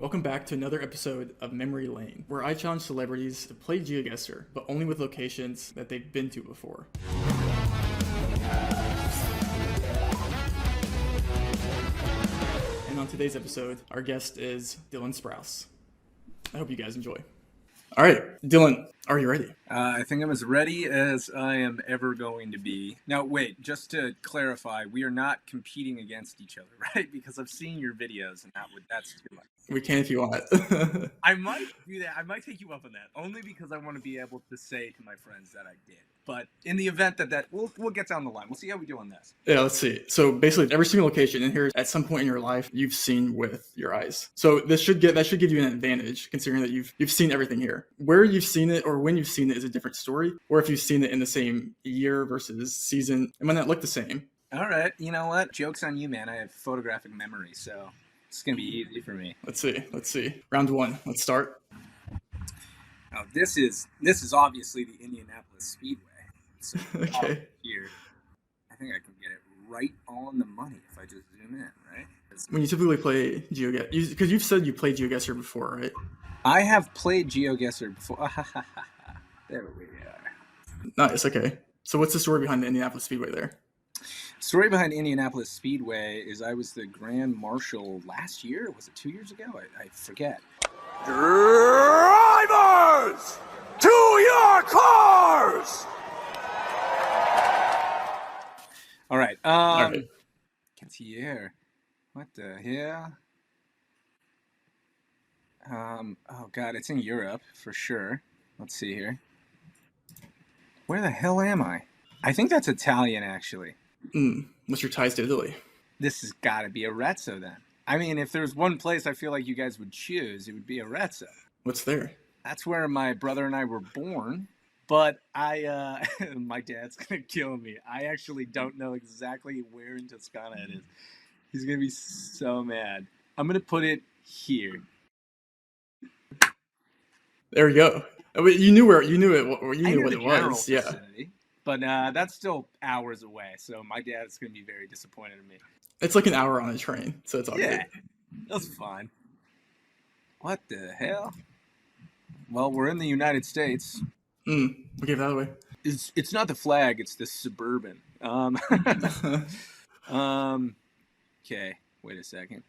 Welcome back to another episode of Memory Lane, where I challenge celebrities to play geoguessr, but only with locations that they've been to before. And on today's episode, our guest is Dylan Sprouse. I hope you guys enjoy. All right, Dylan, are you ready? I think I'm as ready as I am ever going to be. Now, wait, just to clarify, we are not competing against each other, right? Because I've seen your videos, and that's too much. We can if you want. I might do that. I might take you up on that, only because I want to be able to say to my friends that I did. But in the event that we'll get down the line. We'll see how we do on this. Yeah, let's see. So basically, every single location in here, at some point in your life, you've seen with your eyes. So that should give you an advantage, considering that you've seen everything here. Where you've seen it or when you've seen it is a different story. Or if you've seen it in the same year versus season, it might not look the same. All right, you know what? Joke's on you, man. I have photographic memory, so it's gonna be easy for me. Let's see. Round one. Let's start. Oh, this is obviously the Indianapolis Speedway. So okay. Here, I think I can get it right on the money if I just zoom in, right? When you typically play GeoGuessr, because you've said you played GeoGuessr before, right? I have played GeoGuessr before. There we are. Nice. Okay. So what's the story behind the Indianapolis Speedway there? Story behind Indianapolis Speedway is I was the Grand Marshal last year. Was it 2 years ago? I forget. Drivers, to your cars! All right. All right. Here. What the hell? Oh God, it's in Europe for sure. Let's see here. Where the hell am I? I think that's Italian, actually. What's your ties to Italy? This has got to be Arezzo then. I mean, if there's one place I feel like you guys would choose, it would be Arezzo. What's there? That's where my brother and I were born. But my dad's going to kill me. I actually don't know exactly where in Toscana it is. He's going to be so mad. I'm going to put it here. There we go. You knew what it was. Yeah. Vicinity, but that's still hours away. So my dad's going to be very disappointed in me. It's like an hour on a train, so it's all good. That's fine. What the hell? Well, we're in the United States. We gave that away. It's not the flag, it's the Suburban. Okay, wait a second.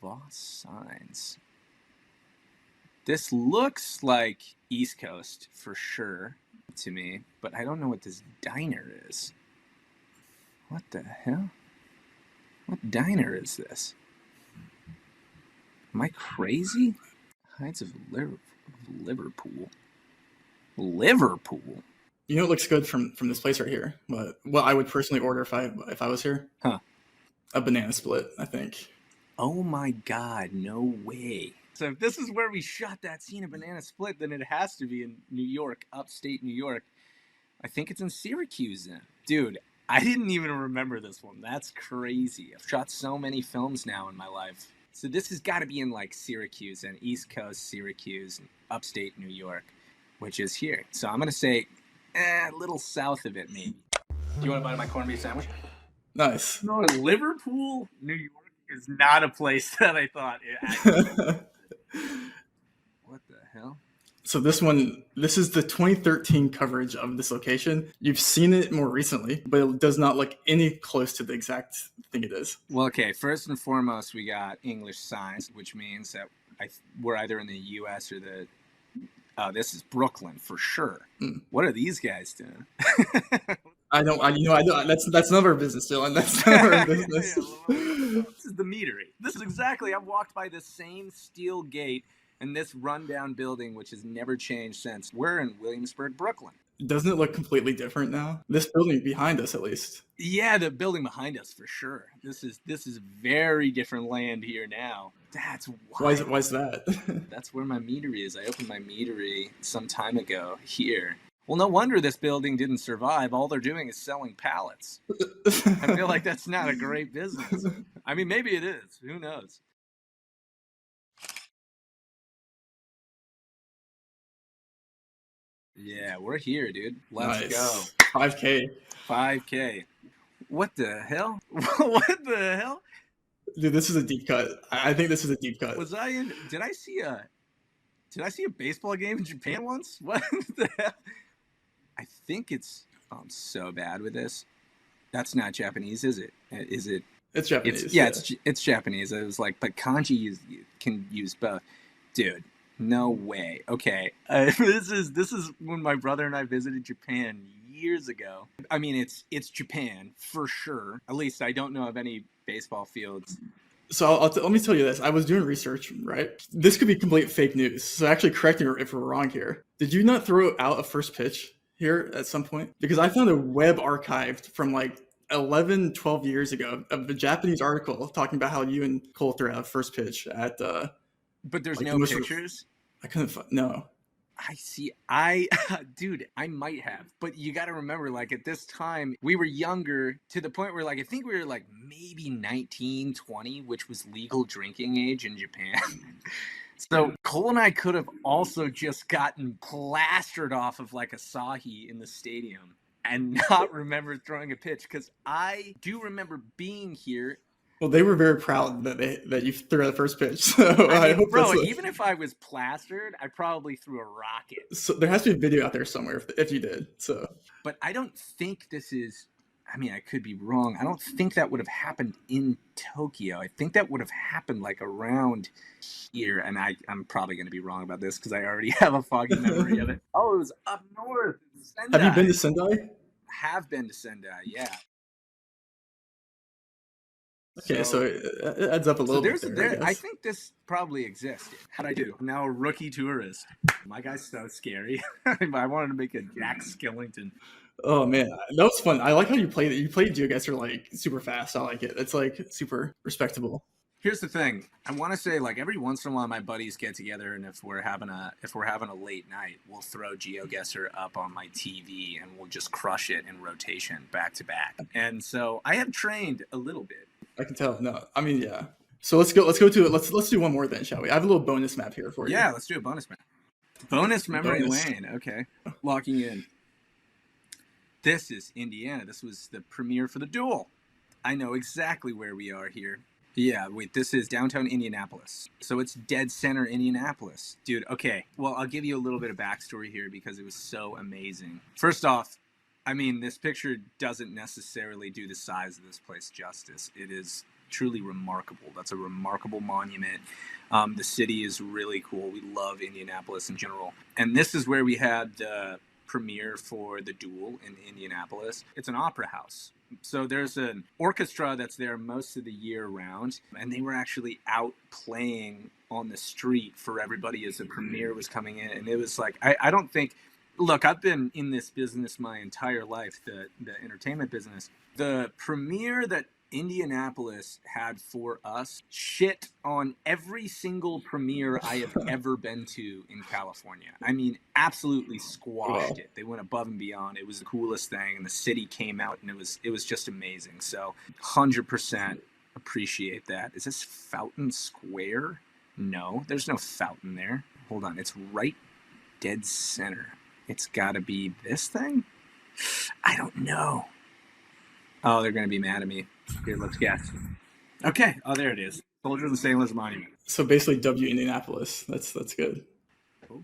Voss signs. This looks like East Coast for sure to me, but I don't know what this diner is. What the hell? What diner is this? Am I crazy? Heights of Liverpool. Liverpool. You know, it looks good from this place right here. But what I would personally order if I was here, a banana split. I think. Oh my God! No way. So if this is where we shot that scene of Banana Split, then it has to be in New York, upstate New York. I think it's in Syracuse then. Dude, I didn't even remember this one. That's crazy. I've shot so many films now in my life. So this has got to be in like Syracuse and East Coast Syracuse and upstate New York, which is here. So I'm going to say a little south of it maybe. Do you want to buy my corned beef sandwich? Nice. No, Liverpool, New York is not a place that I thought it actually What the hell? So this is the 2013 coverage of this location. You've seen it more recently, but it does not look any close to the exact thing it is. Well, okay, first and foremost, we got English signs, which means that we're either in the U.S. or this is Brooklyn for sure. What are these guys doing? I don't. That's none of our business, Dylan. That's none of our business. This is the meadery. This is exactly. I've walked by the same steel gate in this rundown building, which has never changed since. We're in Williamsburg, Brooklyn. Doesn't it look completely different now? This building behind us, at least. Yeah, the building behind us for sure. This is very different land here now. That's wild. Why is that? That's where my meadery is. I opened my meadery some time ago here. Well, no wonder this building didn't survive. All they're doing is selling pallets. I feel like that's not a great business. I mean, maybe it is. Who knows? Yeah, we're here, dude. Let's go. 5K. 5K. What the hell? What the hell? Dude, this is a deep cut. I think this is a deep cut. Was I in? Did I see a baseball game in Japan once? What the hell? I think it's. Oh, I'm so bad with this. That's not Japanese, is it? Is it? It's Japanese. It's Japanese. I was like, but kanji can use both. Dude, no way. Okay, this is when my brother and I visited Japan years ago. I mean, it's Japan for sure. At least I don't know of any baseball fields. So let me tell you this. I was doing research, right? This could be complete fake news. So actually correct me if we're wrong here. Did you not throw out a first pitch here at some point? Because I found a web archived from like 11, 12 years ago of a Japanese article talking about how you and Cole threw out a first pitch at But there's like no pictures? I couldn't find, no. I see. Dude, I might have. But you got to remember, like, at this time, we were younger to the point where, like, I think we were, like, maybe 19, 20, which was legal drinking age in Japan. So Cole and I could have also just gotten plastered off of, like, Asahi in the stadium and not remember throwing a pitch. Because I do remember being here. Well, they were very proud that you threw out the first pitch. So I hope bro, even if I was plastered, I probably threw a rocket. So there has to be a video out there somewhere if you did. So, but I don't think this is. I mean, I could be wrong. I don't think that would have happened in Tokyo. I think that would have happened like around here, and I'm probably going to be wrong about this because I already have a foggy memory of it. Oh, it was up north. Sendai. Have you been to Sendai? Have been to Sendai, yeah. Okay, so it adds up a little bit there, I think this probably existed. How'd I do? I'm now a rookie tourist. My guy's so scary. I wanted to make a Jack Skellington. Oh man, that was fun. I like how you played it. You played geoguessr like super fast. I like it. It's like super respectable. Here's the thing. I want to say, like, every once in a while my buddies get together, and if we're having a late night, we'll throw geoguessr up on my TV and we'll just crush it in rotation back to back. And so I have trained a little bit. I can tell. No, I mean, yeah. So let's go to it. Let's do one more then, shall we? I have a little bonus map here for you. Yeah, let's do a bonus map. Bonus memory lane. Okay, locking in. This is Indiana. This was the premiere for the Duel. I know exactly where we are here. Yeah, wait, this is downtown Indianapolis. So it's dead center Indianapolis. Dude, okay. Well, I'll give you a little bit of backstory here because it was so amazing. First off, I mean, this picture doesn't necessarily do the size of this place justice. It is truly remarkable. That's a remarkable monument. The city is really cool. We love Indianapolis in general. And this is where we had the premiere for the Duel in Indianapolis. It's an opera house. So there's an orchestra that's there most of the year round, and they were actually out playing on the street for everybody as the premiere was coming in. And it was like, I don't think... Look, I've been in this business my entire life, the entertainment business. The premiere that Indianapolis had for us shit on every single premiere I have ever been to in California. I mean, absolutely squashed it. They went above and beyond. It was the coolest thing, and the city came out, and it was just amazing. So 100% appreciate that. Is this Fountain Square? No, there's no fountain there. Hold on, it's right dead center. It's got to be this thing? I don't know. Oh, they're going to be mad at me. Here, let's guess. Okay. Oh, there it is. Soldier of the Sailors Monument. So basically W Indianapolis. That's good. Oh.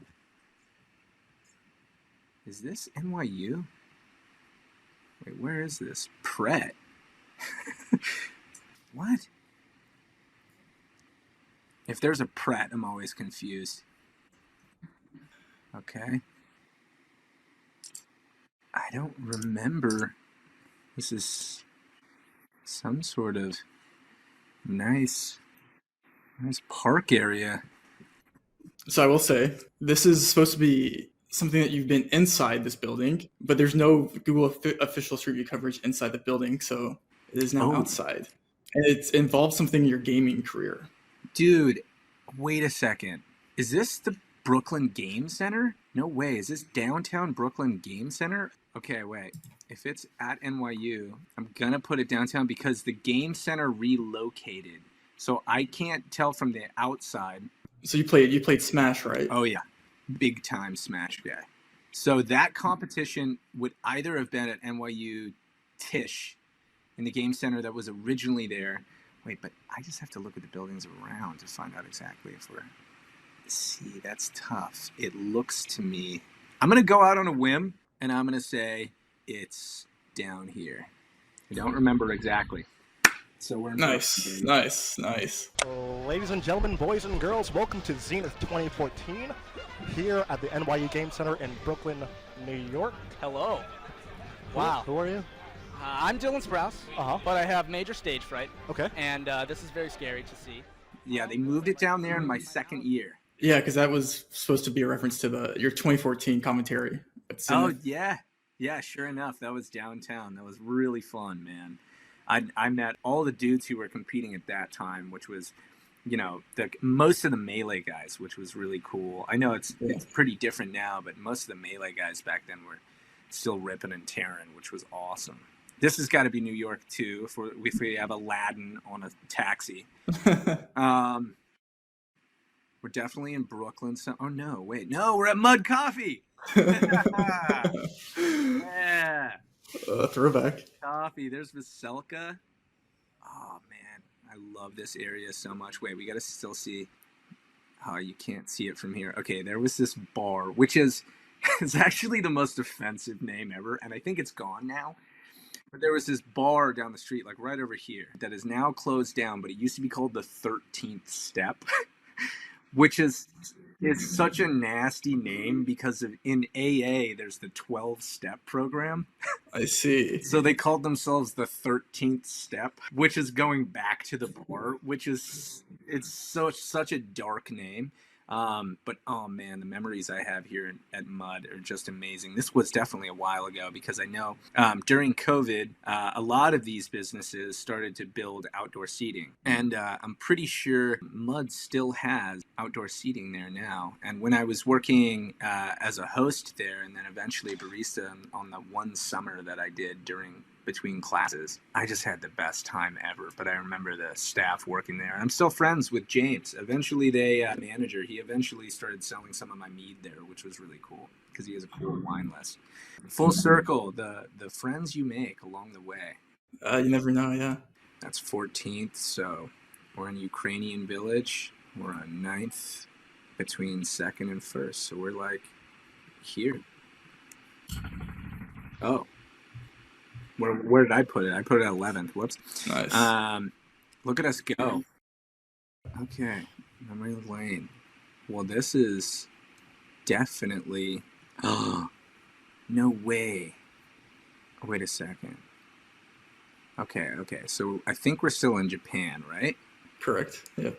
Is this NYU? Wait, where is this? Pret. What? If there's a Pret, I'm always confused. Okay. I don't remember. This is some sort of nice park area. So I will say, this is supposed to be something that you've been inside this building, but there's no Google official Street View coverage inside the building, so it is now outside. And it involves something in your gaming career. Dude, wait a second. Is this the Brooklyn Game Center? No way. Is this downtown Brooklyn Game Center? Okay, wait. If it's at NYU, I'm going to put it downtown because the Game Center relocated. So I can't tell from the outside. So you played Smash, right? Oh, yeah. Big time Smash guy. So that competition would either have been at NYU Tisch in the Game Center that was originally there, Wait, but I just have to look at the buildings around to find out exactly if we're... See, that's tough. It looks to me... I'm going to go out on a whim, and I'm going to say it's down here. I don't remember exactly. So we're in Nice, nice. Ladies and gentlemen, boys and girls, welcome to Zenith 2014 here at the NYU Game Center in Brooklyn, New York. Hello. Wow. Who are you? I'm Dylan Sprouse, but I have major stage fright. Okay. And this is very scary to see. Yeah, they moved it down there in my second year. Yeah, because that was supposed to be a reference to your 2014 commentary. Oh, yeah. Yeah, sure enough. That was downtown. That was really fun, man. I met all the dudes who were competing at that time, which was, most of the Melee guys, which was really cool. I know it's pretty different now, but most of the Melee guys back then were still ripping and tearing, which was awesome. This has got to be New York, too, if we have Aladdin on a taxi. We're definitely in Brooklyn. So, oh, no, wait. No, we're at Mud Coffee. Yeah. Throwback. Coffee. There's Veselka. Oh, man. I love this area so much. Wait, we got to still see. Oh, you can't see it from here. Okay, there was this bar, which is it's actually the most offensive name ever, and I think it's gone now. But there was this bar down the street, like right over here, that is now closed down, but it used to be called the 13th Step, which is such a nasty name because in AA, there's the 12-step program. I see. So they called themselves the 13th Step, which is going back to the bar, it's such a dark name. But oh man, the memories I have here at Mud are just amazing. This was definitely a while ago because I know during COVID, a lot of these businesses started to build outdoor seating. And I'm pretty sure Mud still has outdoor seating there now. And when I was working as a host there and then eventually barista on the one summer that I did between classes, I just had the best time ever. But I remember the staff working there. I'm still friends with James. Eventually, manager, he eventually started selling some of my mead there, which was really cool because he has a cool wine list. Full circle, the friends you make along the way. You never know, yeah. That's 14th, so we're in Ukrainian Village. We're on 9th between 2nd and 1st, so we're like here. Oh. Where did I put it? I put it at 11th. Whoops. Nice. Look at us go. Okay. Memory lane. Well, this is definitely... Oh, no way. Wait a second. Okay. So I think we're still in Japan, right? Correct. Yeah.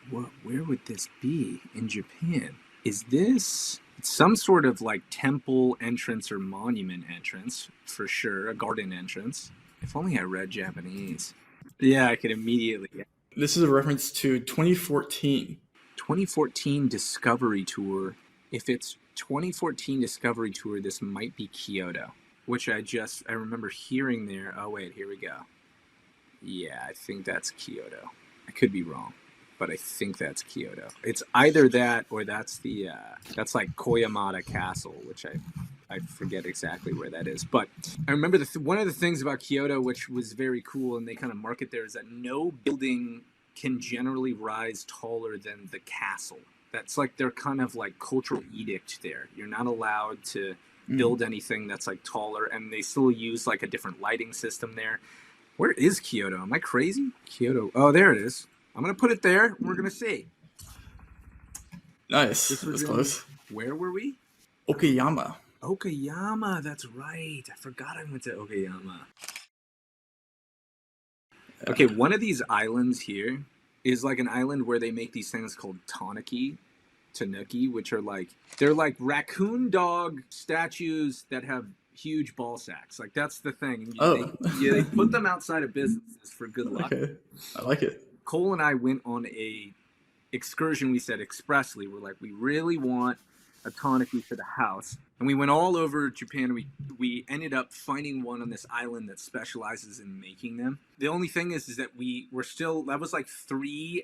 Where would this be in Japan? Is this... It's some sort of like temple entrance or monument entrance, for sure, a garden entrance. If only I read Japanese. Yeah, I could immediately... This is a reference to 2014. 2014 Discovery Tour. If it's 2014 Discovery Tour, this might be Kyoto, which I remember hearing there. Oh, wait, here we go. Yeah, I think that's Kyoto. I could be wrong, but I think that's Kyoto. It's either that or that's that's like Koyamada Castle, which I forget exactly where that is. But I remember one of the things about Kyoto, which was very cool, and they kind of market there, is that no building can generally rise taller than the castle. That's like their kind of like cultural edict there. You're not allowed to build anything that's like taller, and they still use like a different lighting system there. Where is Kyoto? Am I crazy? Kyoto. Oh, there it is. I'm going to put it there. We're going to see. Nice. That's close. Where were we? Okayama. Okayama. That's right. I forgot I went to Okayama. Okay, one of these islands here is like an island where they make these things called tanuki, which are like, they're like raccoon dog statues that have huge ball sacks. Like, that's the thing. They put them outside of businesses for good luck. Okay, I like it. Cole and I went on a excursion. We said expressly, we're like, we really want a tanuki for the house. And we went all over Japan. We ended up finding one on this island that specializes in making them. The only thing is that that was like 3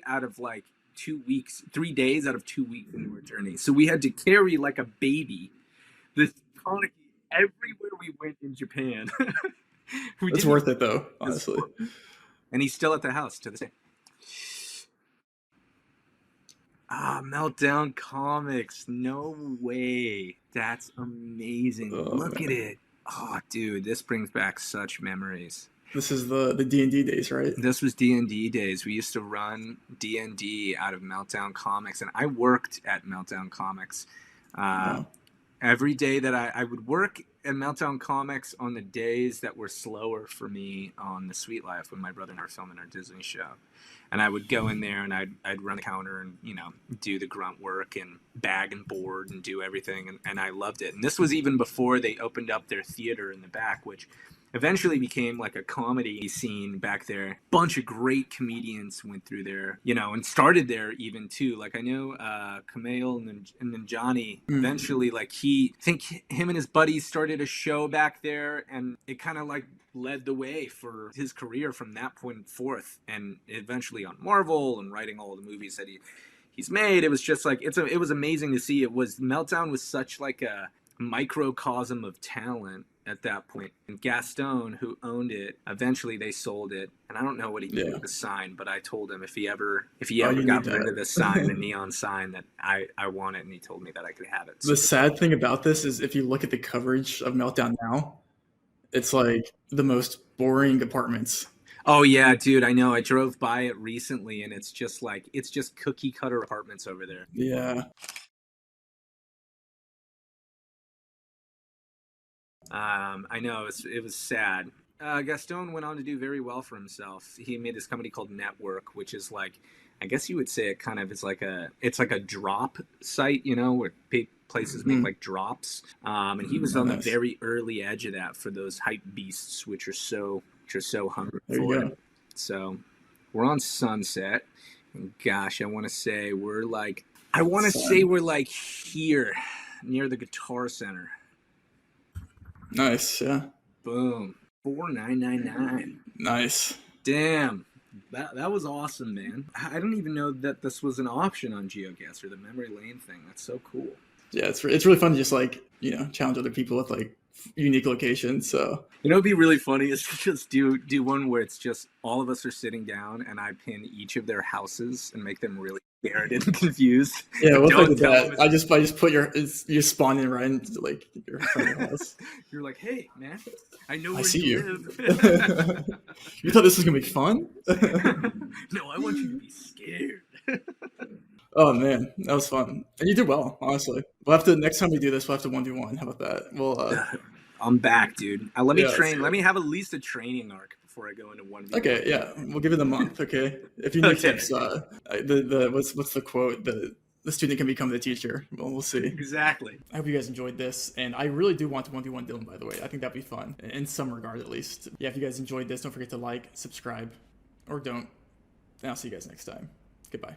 days out of 2 weeks in our journey. So we had to carry like a baby this tanuki everywhere we went in Japan. It's worth it though, honestly. And he's still at the house to this day. Meltdown Comics. No way. That's amazing. Look at it. Oh, dude, this brings back such memories. This is the D&D days, right? This was D&D days. We used to run D&D out of Meltdown Comics, and I worked at Meltdown Comics. Wow. Every day that I would work at Meltdown Comics on the days that were slower for me on the Sweet Life when my brother and I were filming our Disney show. And I would go in there and I'd run the counter and, you know, do the grunt work and bag and board and do everything. And I loved it. And this was even before they opened up their theater in the back, which eventually became like a comedy scene back there. Bunch of great comedians went through there, you know, and started there even too. Like I know Kumail and then Johnny eventually, like I think him and his buddies started a show back there, and it kind of like led the way for his career from that point forth, and eventually on Marvel and writing all the movies that he's made. It was just like it was amazing to see. Meltdown was such like a microcosm of talent at that point. And Gaston, who owned it, eventually they sold it, and I don't know what he did with the sign, but I told him if he ever got rid of the sign, the neon sign, that I want it, and he told me that I could have it. So the sad thing about this is if you look at the coverage of Meltdown now, it's like the most boring apartments. Oh yeah, dude, I know. I drove by it recently, and it's just cookie cutter apartments over there. Yeah. I know it was sad. Gaston went on to do very well for himself. He made this company called Network, which is like, I guess you would say it kind of is like it's like a drop site, you know, where places make like drops. And he was on the very early edge of that for those hype beasts, which are so hungry for it. So we're on Sunset, and gosh, I want to say we're like here near the Guitar Center. Nice, yeah. Boom. 4999. Nice. Damn. That was awesome, man. I don't even know that this was an option on GeoGuessr, the memory lane thing. That's so cool. Yeah, it's really fun to just like, you know, challenge other people with like unique locations. So you know, it'd be really funny is to just do one where it's just all of us are sitting down and I pin each of their houses and make them really scared and confused. Yeah, what's like that? I just put you spawn in right into like your house. You're like, hey man, I know where I see you live. You thought this was gonna be fun? No, I want you to be scared. Oh man, that was fun, and you did well. Honestly, we'll have to next time we do this. We'll have to 1v1. How about that? Well, I'm back, dude. Let me train. Let me have at least a training arc before I go into 1v1. Okay, yeah, we'll give it a month. Okay, if you need tips, what's the quote? The student can become the teacher. Well, we'll see. Exactly. I hope you guys enjoyed this, and I really do want to 1v1 Dylan. By the way, I think that'd be fun in some regard at least. Yeah, if you guys enjoyed this, don't forget to like, subscribe, or don't. And I'll see you guys next time. Goodbye.